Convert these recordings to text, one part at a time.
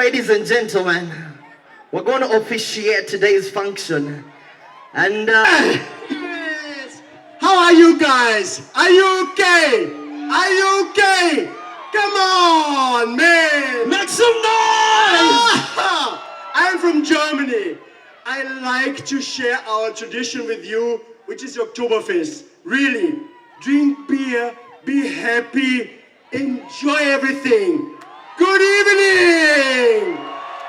ladies and gentlemen, we're going to officiate today's function. And Yes. How are you guys? Are you okay? Are you okay? Come on, man. make some noise! I'm from Germany. I like to share our tradition with you, which is Oktoberfest. Really, drink beer, be happy, enjoy everything. Good evening.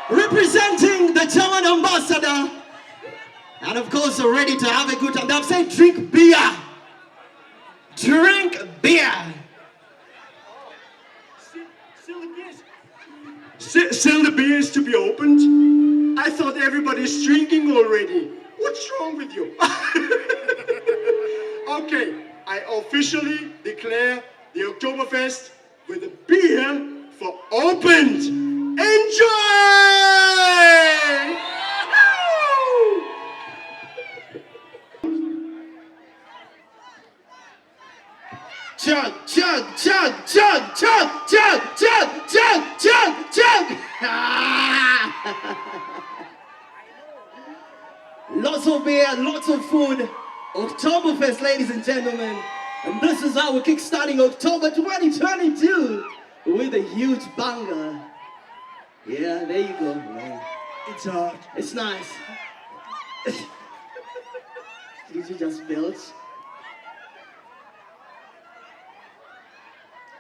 Representing the German ambassador. And of course, we're ready to have a good time. I've said drink beer. Drink beer. Still the beer is to be opened? I thought everybody's drinking already. What's wrong with you? Okay, I officially declare the Oktoberfest with a beer for opened. Enjoy! Chug, chug, chug, chug, chug, chug, chug, chug, chug, chug. Lots of beer, lots of food. Oktoberfest, ladies and gentlemen. And this is how we're kickstarting October 2022 with a huge banger. Yeah, there you go, man. It's hot. It's nice. Did you just belch?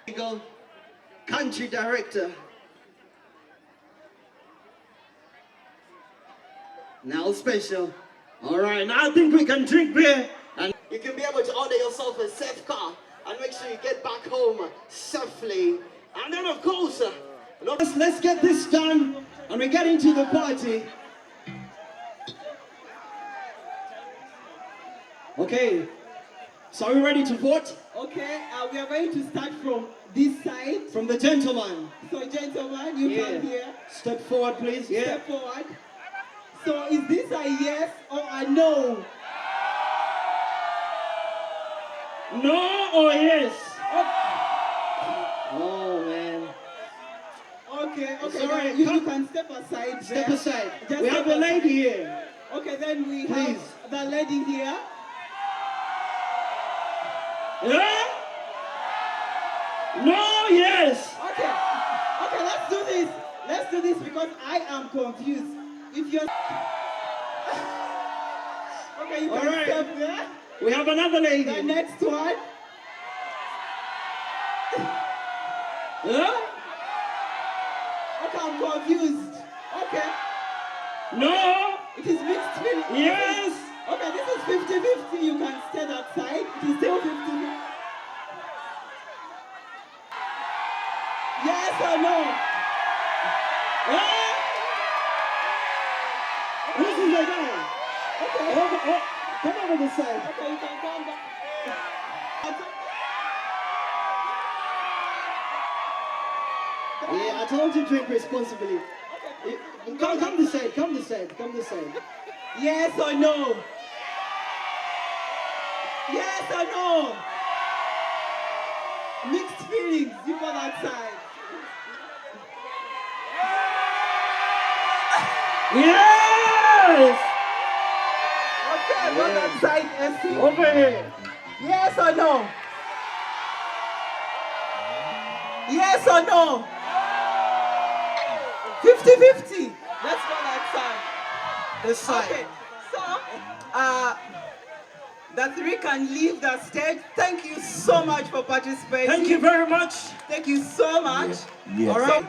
Here you go. Country director. Now special. Alright, now I think we can drink beer. And you can be able to order yourself a safe car and make sure you get back home safely. And then of course, let's get this done and we get into the party. Okay, so are we ready to vote? Okay, we are going to start from this side. From the gentleman. So, gentlemen, you come here. Step forward, please. Yeah. Step forward. So, is this a yes or a no? No or yes? Oh man. Okay, It's all right. you can step aside. Step there. aside. Just We have step a lady aside. here. Okay, then we Please. have the lady here. Yeah? No, yes. Okay, let's do this. Let's do this because I am confused. If you're... Okay, you All can right. step there. We have another lady. The next one. Yeah? Okay, I'm confused. Okay. No. It is mixed feelings. Yes. Okay, this is 50-50. You can stand outside. It is still 50-50. Yes or no? Yeah? This is the guy. Okay. Come over this side. Okay, you can come back. Yeah, I told you to drink responsibly. Okay. Come this side. Come this side. Come this side. Yes or no? Yes or no? Mixed feelings. You go that side. Yes. Okay, go that side, Essie. Over here. Yes or no? Yes or no? 50-50. Let's go that side. This side. Okay, so the three can leave the stage. Thank you so much for participating. Thank you very much. Thank you so much. Yes. All right.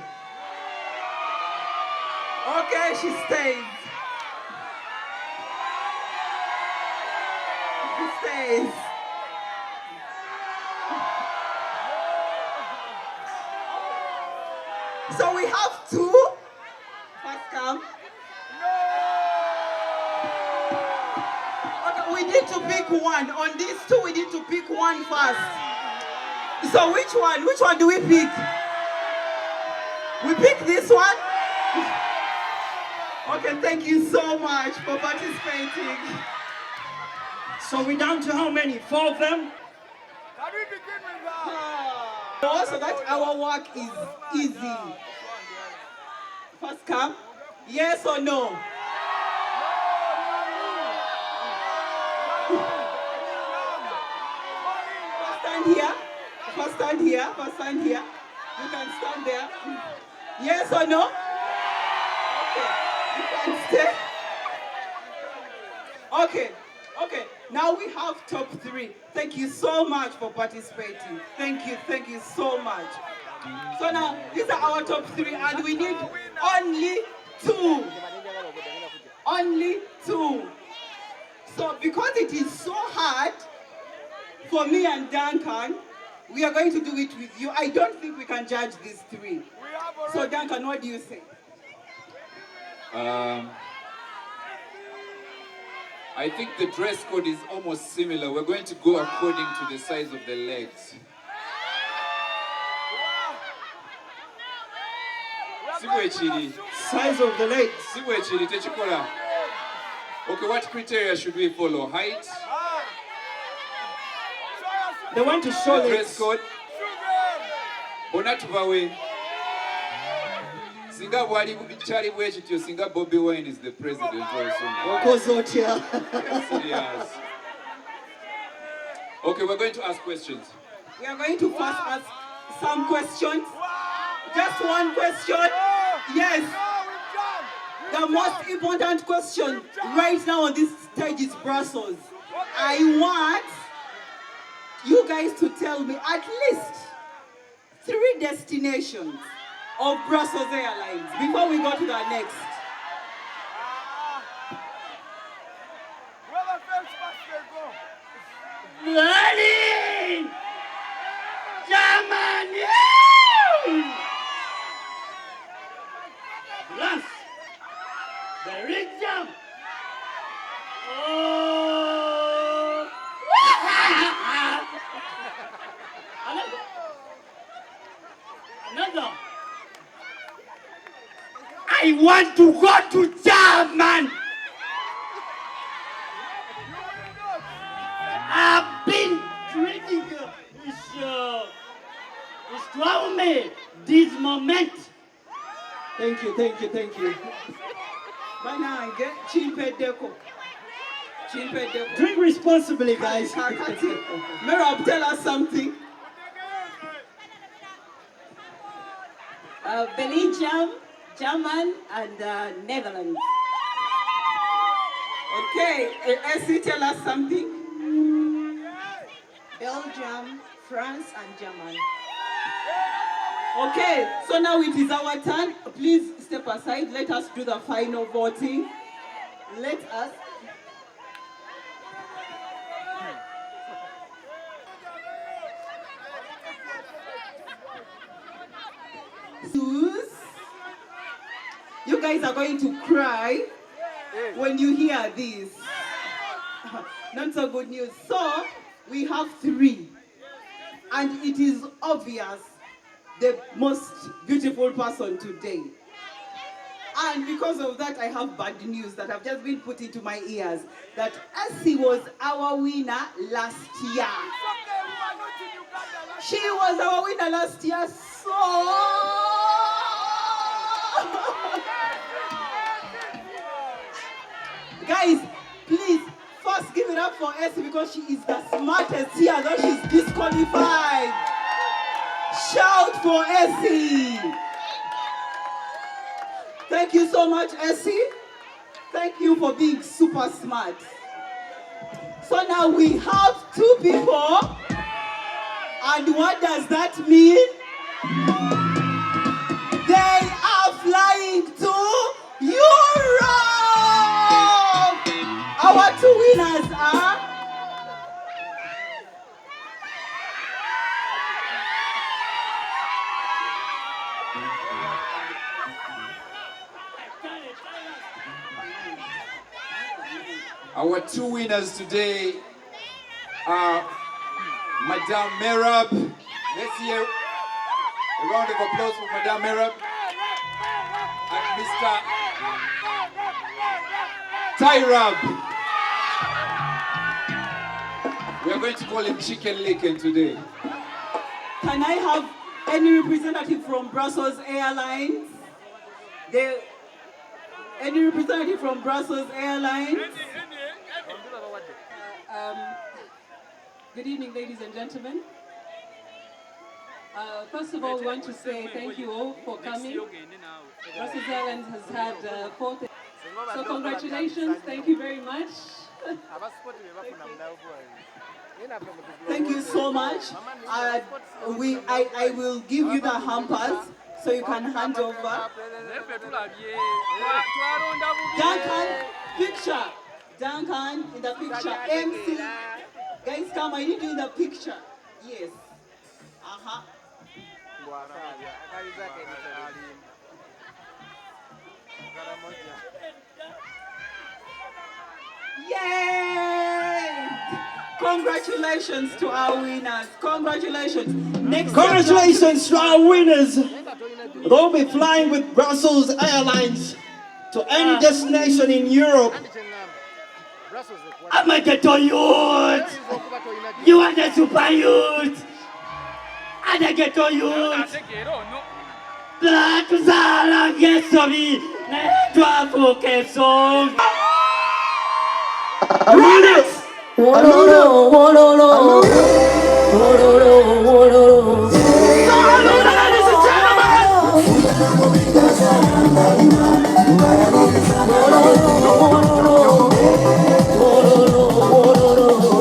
Okay, she stays. She stays. So we have two. First come. Okay, we need to pick one. On these two, we need to pick one first. So which one? Which one do we pick? We pick this one? Okay, thank you so much for participating. So we're down to how many? 4 of them? Can we begin with that? Also, that our work is easy. First come. Yes or no? First stand here. First stand here. First stand here. You can stand there. Yes or no? Okay. You can stay. Okay. Okay. Now we have top 3. Thank you so much for participating. Thank you. Thank you so much. So now these are our top 3, and we need only 2. Only 2. So because it is so hard for me and Duncan, we are going to do it with you. I don't think we can judge these 3. So Duncan, what do you say? I think the dress code is almost similar. We're going to go according to the size of the legs. Size of the legs. Okay, what criteria should we follow? Height? They want to show The dress legs. code? Bonatubawe. Singa wali chari bwekityo singa Bobby Wine is the president also. Okozotia. Serious. Okay, we're going to ask questions. We are going to first ask some questions. Just one question. Yes. The most important question right now on this stage is Brussels. I want you guys to tell me at least 3 destinations of Brussels Airlines before we go to the next. Where the first pass they go? Berlin! Germany! France! Belgium! Oh! Another. I want to go to Germany! I've been drinking this me this moment. Thank you, thank you, thank you. Banange, chimpedeko. Chimpedeko. Drink responsibly, guys. Kakati. Merab, tell us something. Belgium, German, and Netherlands. Okay, Essie, tell us something. Belgium, France, and Germany. Okay, so now it is our turn. Please step aside. Let us do the final voting. Let us. You guys are going to cry when you hear this. Not so good news. So, we have 3. And it is obvious the most beautiful person today. And because of that, I have bad news that have just been put into my ears. That Essie was our winner last year. She was our winner last year, so... Guys, please, first give it up for Essie because she is the smartest here, though she's disqualified. Shout for Essie. Thank you so much, Essie. Thank you for being super smart. So now we have 2 people. And what does that mean? They are flying to Europe. Our 2 winners are... Our 2 winners today are Madame Merab. Let's hear a round of applause for Madame Merab and Mr. Tyrab. We are going to call him Chicken Licken today. Can I have any representative from Brussels Airlines? Any representative from Brussels Airlines? Good evening, ladies and gentlemen. First of all, we want to say thank you all for coming. Brussels Airlines has had 4 days. So congratulations, thank you very much. Thank you so much. I will give you the hampers so you can hand over. Duncan, picture. Duncan in the picture. MC. Guys, come, I need you in the picture. Yes. Uh-huh. Yay! Congratulations to our winners. Congratulations. Congratulations to our winners. They'll be flying with Brussels Airlines to any destination in Europe. I'm a ghetto youth. You are the super youth. I'm a ghetto youth. Black Zara gets to me. Netwa focus on. Winners. Ladies and gentlemen.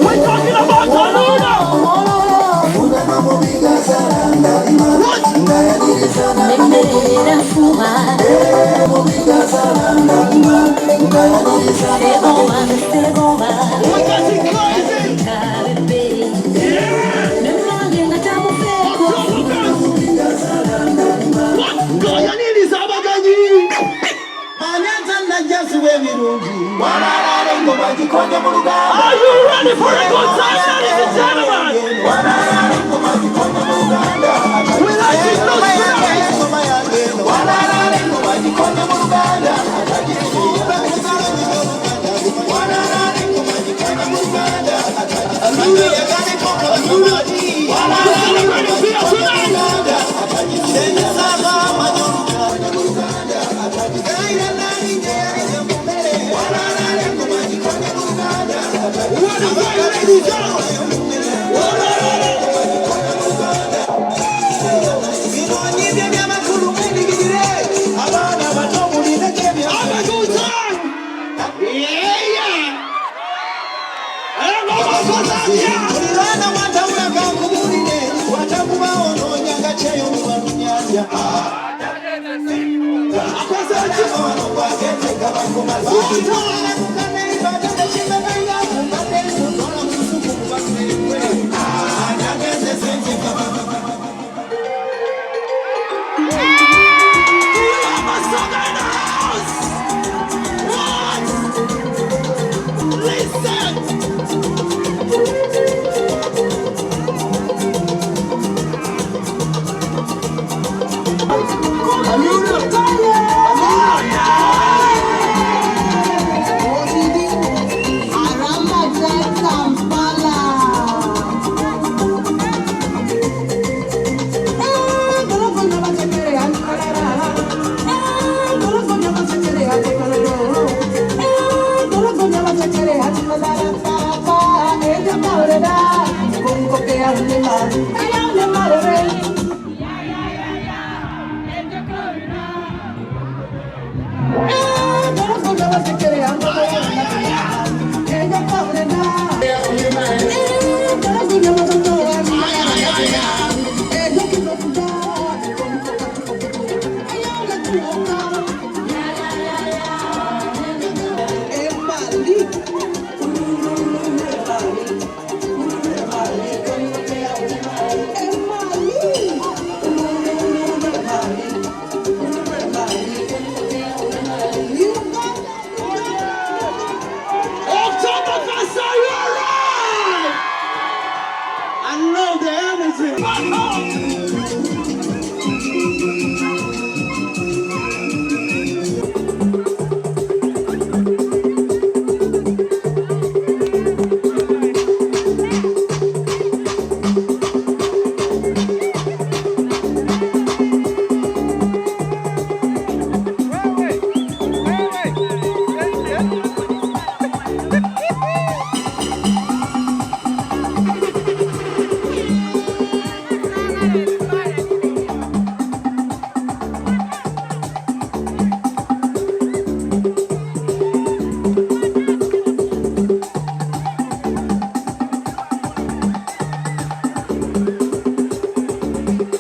We're talking about Saluna. We're getting crazy. What? Goyanini Sabagani. Are you ready for a good time, ladies and gentlemen? We like it, no Thank you.